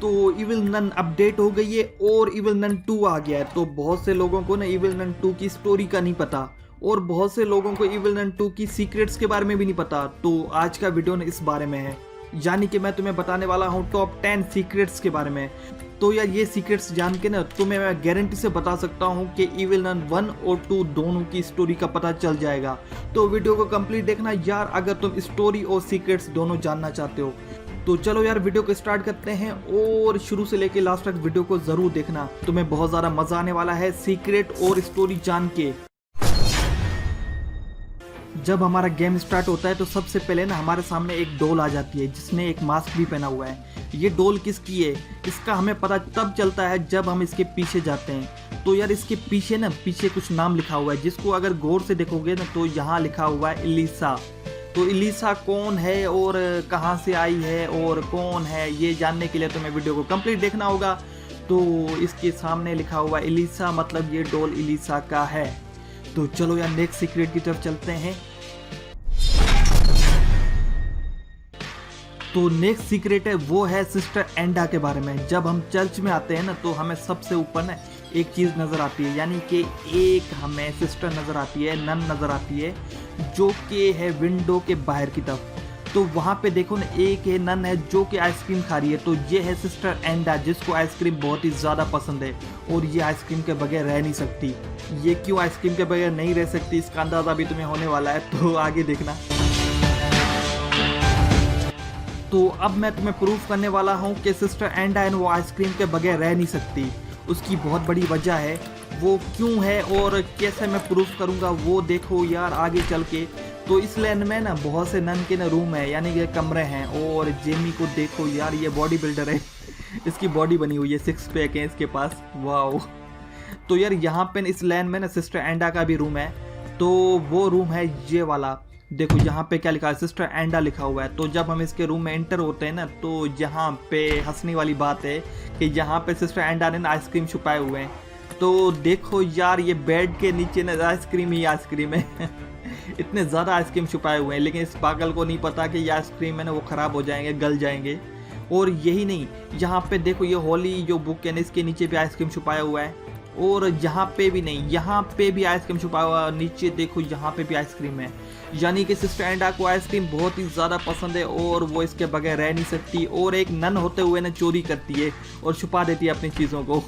तो evil none update हो गई है और इविल नन 2 आ गया है। तो बहुत से लोगों को ना इविल नन 2 की स्टोरी का नहीं पता और बहुत से लोगों को इविल नन 2 की सीक्रेट्स के बारे में भी नहीं पता। तो आज का वीडियो ना इस बारे में है, यानी कि मैं तुम्हें बताने वाला हूँ टॉप 10 सीक्रेट्स के बारे में। तो यार ये सीक्रेट्स जान के ना तुम्हें मैं गारंटी से बता सकता हूँ कि इविल नन 1 और 2 दोनों की स्टोरी का पता चल जाएगा। तो वीडियो को कंप्लीट देखना यार अगर तुम स्टोरी और सीक्रेट्स दोनों जानना चाहते हो। तो चलो यार वीडियो को स्टार्ट करते हैं और शुरू से लेके लास्ट तक वीडियो को जरूर देखना, तुम्हें बहुत ज़्यादा मजा आने वाला है सीक्रेट और स्टोरी जान के। जब हमारा गेम स्टार्ट होता है तो सबसे पहले ना हमारे सामने एक डोल आ जाती है जिसने एक मास्क भी पहना हुआ है। ये डोल किसकी है इसका हमें पता तब चलता है जब हम इसके पीछे जाते हैं। तो यार इसके पीछे कुछ नाम लिखा हुआ है जिसको अगर गौर से देखोगे ना तो यहाँ लिखा हुआ है एलिसा। तो एलिसा कौन है और कहाँ से आई है और कौन है ये जानने के लिए तुम्हें वीडियो को कंप्लीट देखना होगा। तो इसके सामने लिखा हुआ है एलिसा, मतलब ये डोल एलिसा का है। तो चलो यार नेक्स्ट सीक्रेट की तरफ चलते हैं। तो नेक्स्ट सीक्रेट है वो है सिस्टर एंडा के बारे में। जब हम चर्च में आते हैं ना तो हमें सबसे ऊपर ना एक चीज़ नज़र आती है, यानी कि एक हमें सिस्टर नज़र आती है, नन नज़र आती है जो कि है विंडो के बाहर की तरफ। तो वहाँ पे देखो ना एक है नन है जो कि आइसक्रीम खा रही है। तो ये है सिस्टर एंडा जिसको आइसक्रीम बहुत ही ज़्यादा पसंद है और ये आइसक्रीम के बगैर रह नहीं सकती। ये क्यों आइसक्रीम के बगैर नहीं रह सकती इसका अंदाज़ा भी तुम्हें होने वाला है, तो आगे देखना। तो अब मैं तुम्हें प्रूफ करने वाला हूँ कि सिस्टर एंडा है वो आइसक्रीम के बगैर रह नहीं सकती। उसकी बहुत बड़ी वजह है, वो क्यों है और कैसे मैं प्रूफ करूँगा वो देखो यार आगे चल के। तो इस लैंड में ना बहुत से नन के ना रूम है, यानी कि कमरे हैं। और जेमी को देखो यार ये बॉडी बिल्डर है इसकी बॉडी बनी हुई है, 6 पैक है इसके पास, वाओ। तो यार यहाँ पे इस लैंड में ना सिस्टर एंडा का भी रूम है। तो वो रूम है ये वाला, देखो यहाँ पे क्या लिखा है, सिस्टर एंडा लिखा हुआ है। तो जब हम इसके रूम में एंटर होते हैं ना तो यहाँ पे हंसने वाली बात है कि यहाँ पे सिस्टर एंडा ने ना आइसक्रीम छुपाए हुए हैं। तो देखो यार ये बेड के नीचे ना आइसक्रीम ही आइसक्रीम है इतने ज़्यादा आइसक्रीम छुपाए हुए हैं, लेकिन इस पागल को नहीं पता कि ये आइसक्रीम है ना वो ख़राब हो जाएंगे, गल जाएंगे। और यही नहीं, यहाँ पे देखो ये होली जो बुक है ना इसके नीचे भी आइसक्रीम छुपाया हुआ है। और यहाँ पे भी नहीं, यहाँ पे भी आइसक्रीम छुपा हुआ है, नीचे देखो यहाँ पे भी आइसक्रीम है। यानी कि सिस्टर एंडा को आइसक्रीम बहुत ही ज़्यादा पसंद है और वो इसके बगैर रह नहीं सकती। और एक नन होते हुए ना चोरी करती है और छुपा देती है अपनी चीज़ों को।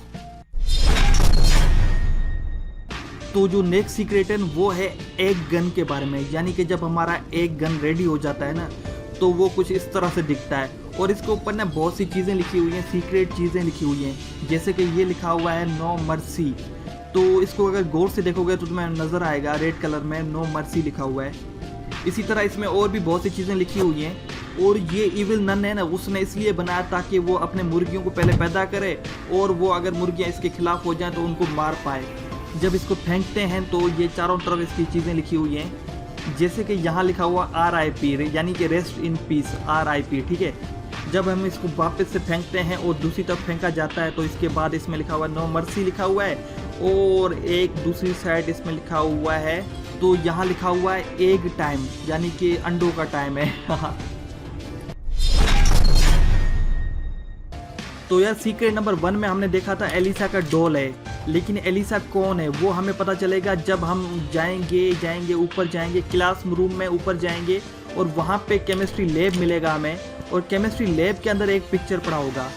तो जो नेक्स्ट सीक्रेट है वो है एक गन के बारे में, यानी कि जब हमारा एक गन रेडी हो जाता है ना तो वो कुछ इस तरह से दिखता है और इसके ऊपर ना बहुत सी चीज़ें लिखी हुई हैं, सीक्रेट चीज़ें लिखी हुई हैं। जैसे कि ये लिखा हुआ है नो मर्सी। तो इसको अगर गौर से देखोगे तो तुम्हें नज़र आएगा रेड कलर में नो मर्सी लिखा हुआ है। इसी तरह इसमें और भी बहुत सी चीज़ें लिखी हुई हैं। और ये इविल नन है ना उसने इसलिए बनाया ताकि वो अपने मुर्गियों को पहले पैदा करे और वो अगर मुर्गियाँ इसके खिलाफ हो जाएं तो उनको मार पाए। जब इसको फेंकते हैं तो ये चारों तरफ इसकी चीज़ें लिखी हुई हैं, जैसे कि यहाँ लिखा हुआ RIP, यानी कि रेस्ट इन पीस, RIP, ठीक है। जब हम इसको वापस से फेंकते हैं और दूसरी तरफ फेंका जाता है तो इसके बाद इसमें लिखा हुआ नो मर्सी लिखा हुआ है और एक दूसरी साइड इसमें लिखा हुआ है, तो यहाँ लिखा हुआ है एग टाइम, यानी कि अंडों का टाइम है तो यार सीक्रेट नंबर 1 में हमने देखा था एलिसा का डॉल है, लेकिन एलिसा कौन है वो हमें पता चलेगा जब हम जाएंगे ऊपर जाएंगे, क्लास रूम में ऊपर जाएंगे और वहाँ पे केमिस्ट्री लैब मिलेगा हमें। और केमिस्ट्री लैब के अंदर एक पिक्चर पड़ा होगा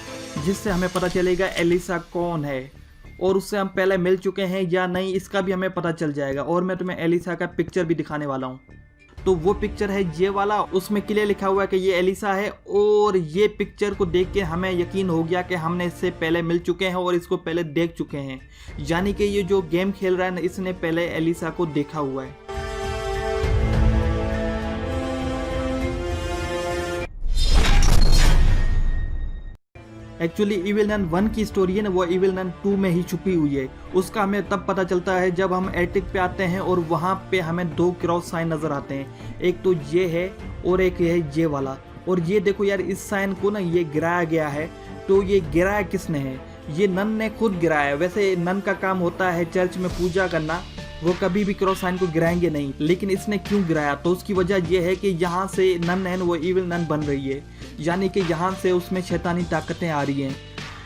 जिससे हमें पता चलेगा एलिसा कौन है और उससे हम पहले मिल चुके हैं या नहीं इसका भी हमें पता चल जाएगा। और मैं तुम्हें एलिसा का पिक्चर भी दिखाने वाला हूँ। तो वो पिक्चर है ये वाला, उसमें क्लियर लिखा हुआ है कि ये एलिसा है। और ये पिक्चर को देख के हमें यकीन हो गया कि हमने इससे पहले मिल चुके हैं और इसको पहले देख चुके हैं, यानी कि ये जो गेम खेल रहा है ना इसने पहले एलिसा को देखा हुआ है। एक्चुअली इविल नन 1 की स्टोरी है ना वो इविल नन 2 में ही छुपी हुई है। उसका हमें तब पता चलता है जब हम एटिक पे आते हैं और वहाँ पे हमें 2 क्रॉस साइन नज़र आते हैं, एक तो ये है और एक है ये वाला। और ये देखो यार इस साइन को ना ये गिराया गया है। तो ये गिराया किसने है? ये नन ने खुद गिराया है। वैसे नन का काम होता है चर्च में पूजा करना, वो कभी भी क्रॉस साइन को गिराएंगे नहीं, लेकिन इसने क्यों गिराया? तो उसकी वजह यह है कि यहाँ से नन है वो इविल नन बन रही है। यानी कि यहाँ से उसमें शैतानी ताकतें आ रही हैं।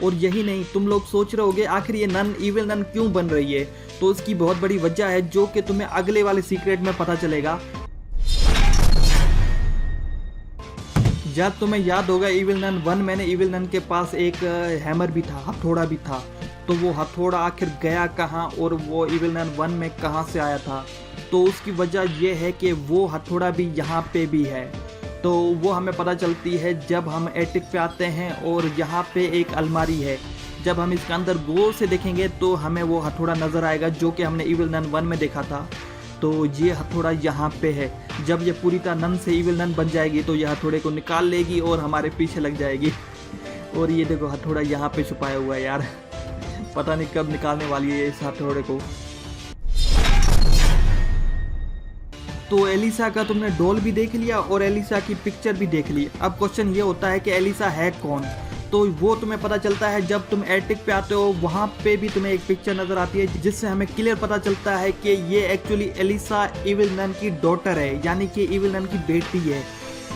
और यही नहीं, तुम लोग सोच रहे होगे आखिर ये नन इविल नन क्यों बन रही है, तो उसकी बहुत बड़ी वजह है जो कि तुम्हें अगले वाले सीक्रेट में पता चलेगा। जब तुम्हें याद होगा इविल नन 1 मैंने इविल नन के पास एक हैमर भी था, हथौड़ा भी था, तो वो हथौड़ा आखिर गया कहाँ और वो इविल नन 1 में कहाँ से आया था, तो उसकी वजह ये है कि वो हथौड़ा भी यहाँ पे भी है। तो वो हमें पता चलती है जब हम एटिक पे आते हैं और यहाँ पे एक अलमारी है। जब हम इसके अंदर गौर से देखेंगे तो हमें वो हथौड़ा नज़र आएगा जो कि हमने इविल नन 1 में देखा था। तो ये हथौड़ा यहाँ पे है। जब ये पूरी तरह नन से इविल नन बन जाएगी तो ये हथौड़े को निकाल लेगी और हमारे पीछे लग जाएगी। और ये देखो हथौड़ा यहाँ पे छुपाया हुआ है यार, पता नहीं कब निकालने वाली है इस हथौड़े को। तो एलिसा का तुमने डॉल भी देख लिया और एलिसा की पिक्चर भी देख ली। अब क्वेश्चन ये होता है कि एलिसा है कौन, तो वो तुम्हें पता चलता है जब तुम एटिक पे आते हो, वहाँ पे भी तुम्हें एक पिक्चर नजर आती है जिससे हमें क्लियर पता चलता है कि ये एक्चुअली एलिसा इविल नन की डॉटर है, यानी कि इविल नन की बेटी है।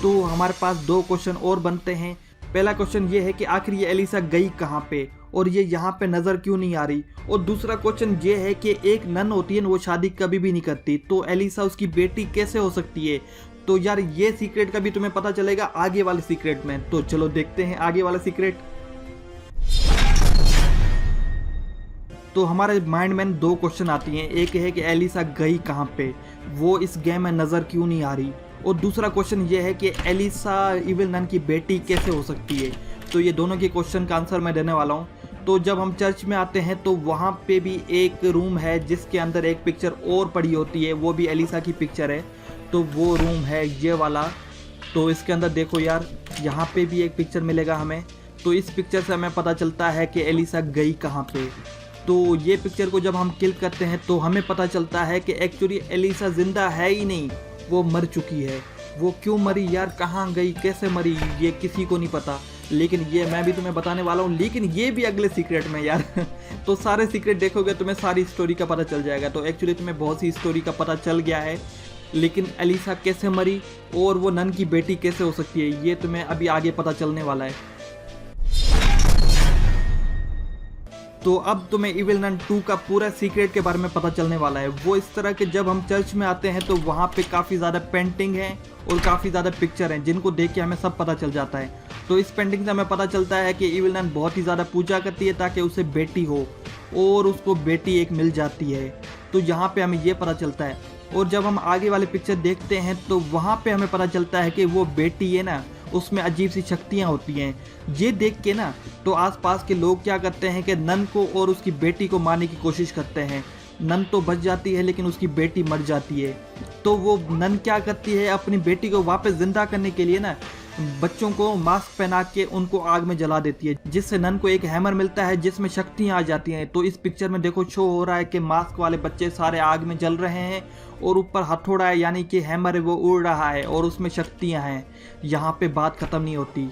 तो हमारे पास 2 क्वेश्चन और बनते हैं। पहला क्वेश्चन ये है कि आखिर ये एलिसा गई कहाँ पे और ये यहाँ पे नज़र क्यों नहीं आ रही, और दूसरा क्वेश्चन ये है कि एक नन होती है वो शादी कभी भी नहीं करती, तो एलिसा उसकी बेटी कैसे हो सकती है। तो यार ये सीक्रेट का भी तुम्हें पता चलेगा आगे वाले सीक्रेट में। तो चलो देखते हैं आगे वाला सीक्रेट। तो हमारे माइंड में 2 क्वेश्चन आती हैं। एक है कि एलिसा गई कहाँ पे, वो इस गेम में नज़र क्यों नहीं आ रही, और दूसरा क्वेश्चन ये है कि एलिसा इविल नन की बेटी कैसे हो सकती है। तो ये दोनों के क्वेश्चन का आंसर मैं देने वाला हूँ। तो जब हम चर्च में आते हैं तो वहाँ पे भी एक रूम है जिसके अंदर एक पिक्चर और पड़ी होती है, वो भी एलिसा की पिक्चर है। तो वो रूम है ये वाला। तो इसके अंदर देखो यार, यहाँ पे भी एक पिक्चर मिलेगा हमें। तो इस पिक्चर से हमें पता चलता है कि एलिसा गई कहाँ पे। तो ये पिक्चर को जब हम क्लिक करते हैं तो हमें पता चलता है कि एक्चुअली एलिसा जिंदा है ही नहीं, वो मर चुकी है। वो क्यों मरी यार, कहाँ गई, कैसे मरी, ये किसी को नहीं पता, लेकिन ये मैं भी तुम्हें बताने वाला हूँ, लेकिन ये भी अगले सीक्रेट में यार। तो सारे सीक्रेट देखोगे तुम्हें सारी स्टोरी का पता चल जाएगा। तो एक्चुअली तुम्हें बहुत सी स्टोरी का पता चल गया है, लेकिन एलिसा कैसे मरी और वो नन की बेटी कैसे हो सकती है ये तुम्हें अभी आगे पता चलने वाला है। तो अब तुम्हें इविल नन 2 का पूरा सीक्रेट के बारे में पता चलने वाला है। वो इस तरह के जब हम चर्च में आते हैं तो वहाँ पे काफ़ी ज़्यादा पेंटिंग है और काफ़ी ज़्यादा पिक्चर हैं जिनको देख के हमें सब पता चल जाता है। तो इस पेंटिंग से हमें पता चलता है कि इविल नन बहुत ही ज़्यादा पूजा करती है ताकि उसे बेटी हो, और उसको बेटी एक मिल जाती है। तो यहाँ पे हमें ये पता चलता है। और जब हम आगे वाले पिक्चर देखते हैं तो वहाँ पे हमें पता चलता है कि वो बेटी है ना, उसमें अजीब सी शक्तियाँ होती हैं। ये देख के ना तो आसपास के लोग क्या करते हैं कि नन को और उसकी बेटी को मारने की कोशिश करते हैं। नन तो बच जाती है लेकिन उसकी बेटी मर जाती है। तो वो नन क्या करती है, अपनी बेटी को वापस जिंदा करने के लिए ना बच्चों को मास्क पहना के उनको आग में जला देती है, जिससे नन को एक हैमर मिलता है जिसमें शक्तियाँ आ जाती हैं। तो इस पिक्चर में देखो शो हो रहा है कि मास्क वाले बच्चे सारे आग में जल रहे हैं और ऊपर हथौड़ा है यानी कि हैमर है वो उड़ रहा है और उसमें शक्तियाँ हैं। यहाँ पे बात ख़त्म नहीं होती।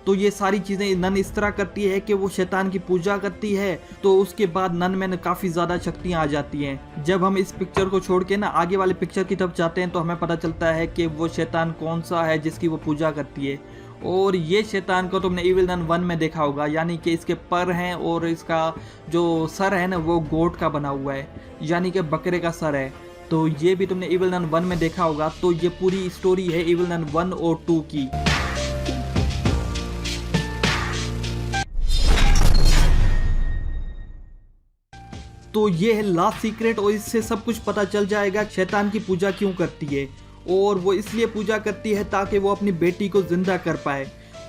तो ये सारी चीज़ें नन इस तरह करती है कि वो शैतान की पूजा करती है, तो उसके बाद नन में काफ़ी ज़्यादा शक्तियाँ आ जाती हैं। जब हम इस पिक्चर को छोड़ के ना आगे वाले पिक्चर की तरफ जाते हैं तो हमें पता चलता है कि वो शैतान कौन सा है जिसकी वो पूजा करती है। और ये शैतान को तुमने इविल नन 1 में देखा होगा, यानी कि इसके पर हैं और इसका जो सर है ना वो गोट का बना हुआ है, यानी कि बकरे का सर है। तो ये भी तुमने इविल नन 1 में देखा होगा। तो ये पूरी स्टोरी है इविल नन 1 और 2 की। तो ये है लास्ट सीक्रेट और इससे सब कुछ पता चल जाएगा शैतान की पूजा क्यों करती है। और वो इसलिए पूजा करती है ताकि वो अपनी बेटी को जिंदा कर पाए।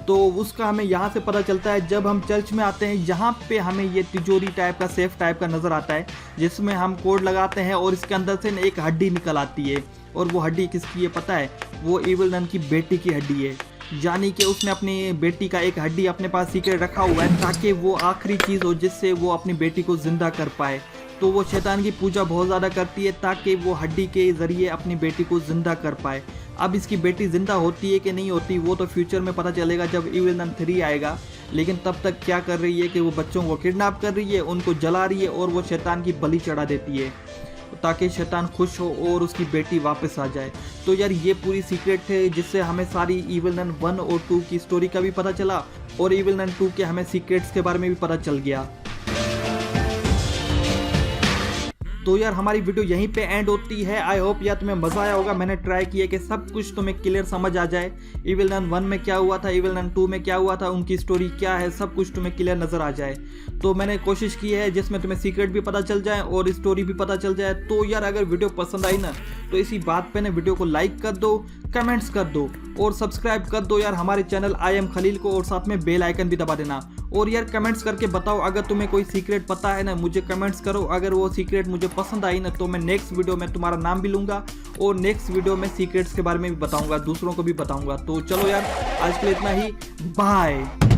तो उसका हमें यहाँ से पता चलता है जब हम चर्च में आते हैं। यहाँ पे हमें ये तिजोरी टाइप का सेफ टाइप का नज़र आता है जिसमें हम कोड लगाते हैं और इसके अंदर से एक हड्डी निकल आती है। और वो हड्डी किसकी है पता है, वो इविल नन की बेटी की हड्डी है। यानी कि उसने अपनी बेटी का एक हड्डी अपने पास सीक्रेट रखा हुआ है ताकि वो आखिरी चीज़ हो जिससे वो अपनी बेटी को जिंदा कर पाए। तो वो शैतान की पूजा बहुत ज़्यादा करती है ताकि वो हड्डी के ज़रिए अपनी बेटी को ज़िंदा कर पाए। अब इसकी बेटी ज़िंदा होती है कि नहीं होती वो तो फ्यूचर में पता चलेगा जब इविल नन 3 आएगा। लेकिन तब तक क्या कर रही है कि वो बच्चों को किडनैप कर रही है, उनको जला रही है और वो शैतान की बलि चढ़ा देती है। ताकि शैतान खुश हो और उसकी बेटी वापस आ जाए। तो यार ये पूरी सीक्रेट है जिससे हमें सारी इविल नन 1 और 2 की स्टोरी का भी पता चला और इविल नन 2 के हमें सीक्रेट्स के बारे में भी पता चल गया। तो यार हमारी वीडियो यहीं पे एंड होती है। आई होप यार तुम्हें मजा आया होगा। मैंने ट्राई किया कि सब कुछ तुम्हें क्लियर समझ आ जाए। इविल नन 1 में क्या हुआ था, इविल नन 2 में क्या हुआ था, उनकी स्टोरी क्या है, सब कुछ तुम्हें क्लियर नजर आ जाए। तो मैंने कोशिश की है जिसमें तुम्हें सीक्रेट भी पता चल जाए और स्टोरी भी पता चल जाए। तो यार अगर वीडियो पसंद आई ना तो इसी बात पे ना वीडियो को लाइक कर दो, कमेंट्स कर दो और सब्सक्राइब कर दो यार हमारे चैनल आई एम खलील को, और साथ में बेल आइकन भी दबा देना। और यार कमेंट्स करके बताओ अगर तुम्हें कोई सीक्रेट पता है ना, मुझे कमेंट्स करो। अगर वो सीक्रेट मुझे पसंद आई ना तो मैं नेक्स्ट वीडियो में तुम्हारा नाम भी लूंगा और नेक्स्ट वीडियो में सीक्रेट्स के बारे में भी बताऊंगा, दूसरों को भी बताऊंगा। तो चलो यार आज के लिए इतना ही, बाय।